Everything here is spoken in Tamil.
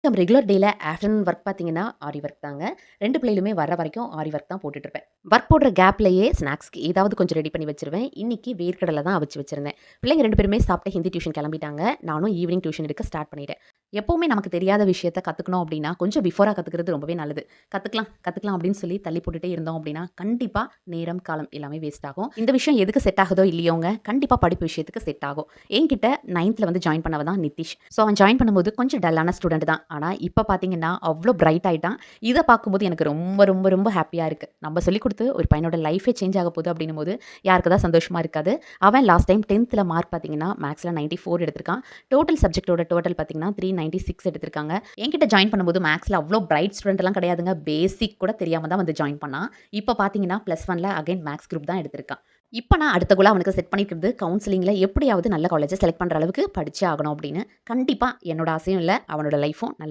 நம்ம ரெகுலர் டேல ஆஃப்டர்நூன் ஒர்க் பார்த்தீங்கன்னா, ஆரி ஒர்க் தாங்க. 2 பிள்ளைகளுமே வர்ற வரைக்கும் ஆரி ஒர்க் தான் போட்டுட்டுருப்பேன். ஒர்க் போடுற கேப்லயே ஸ்நாக்ஸ்க்கு ஏதாவது கொஞ்சம் ரெடி பண்ணி வச்சுருவேன். இன்னைக்கு வேர்க்கடல தான் அவிச்சு வச்சிருந்தேன். பிள்ளைங்க 2 பேருமே சாப்பிட்டு ஹிந்தி டியூஷன் கிளம்பிட்டாங்க. நானும் ஈவினிங் டியூஷன் எடுக்க ஸ்டார்ட் பண்ணிட்டேன். எப்பவுமே நமக்கு தெரியாத விஷயத்த கத்துக்கணும் அப்படின்னா, கொஞ்சம் பிஃபோரா கத்துக்கிறது ரொம்பவே நல்லது. கத்துக்கலாம், கத்துக்கலாம் அப்படின்னு சொல்லி தள்ளி போட்டுட்டே இருந்தோம் அப்படின்னா, கண்டிப்பா நேரம், காலம் எல்லாமே வேஸ்ட் ஆகும். இந்த விஷயம் எதுக்கு செட் ஆகுதோ இல்லையோங்க, கண்டிப்பா படிப்பு விஷயத்துக்கு செட் ஆகும். என்கிட்ட 9த்ல வந்து ஜாயின் பண்ணவ தான் நித்திஷ். ஸோ அவன் ஜாயின் பண்ணும்போது கொஞ்சம் டல்லான ஸ்டூடண்ட் தான். ஆனா இப்ப பார்த்தீங்கன்னா, அவ்ளோ பிரைட் ஆயிட்டான். இத பார்க்கும்போது எனக்கு ரொம்ப ரொம்ப ரொம்ப ஹேப்பியா இருக்கு. நம்ம சொல்லிக் குடுத்து ஒரு பையனோட லைஃபே சேஞ்ச் ஆக போகுது அப்படின்னும்போது, யாருக்கு தான் சந்தோஷமா இருக்காது. அவன் லாஸ்ட் டைம் 10த்ல மார்க் பார்த்தீங்கன்னா, மேத்ஸ்ல 94 எடுத்திருக்கான். டோட்டல் சப்ஜெக்ட்டோட டோட்டல் பார்த்தீங்கன்னா, 396 எடுத்திருக்காங்க. என்கிட்ட ஜாயின் பண்ணும்போது மேத்ஸ்ல அவ்ளோ பிரைட் ஸ்டூடண்ட் எல்லாம் கிடையாதுங்க. பேசிக் கூட தெரியாம தான் வந்து ஜாயின் பண்ணான். இப்ப பார்த்தீங்கன்னா, +1ல அகைன் மேத்ஸ் குரூப் தான் எடுத்திருக்கான். இப்ப நான் அடுத்த கோலா அவனுக்கு செட் பண்ணியிருக்கிறது, கவுன்சிலிங்ல எப்படியாவது நல்ல காலேஜ செலக்ட் பண்ற அளவுக்கு படிச்சே ஆகணும் அப்படின்னு. கண்டிப்பா என்னோட ஆசையும் இல்ல, அவனோட லைஃப்பும் நல்ல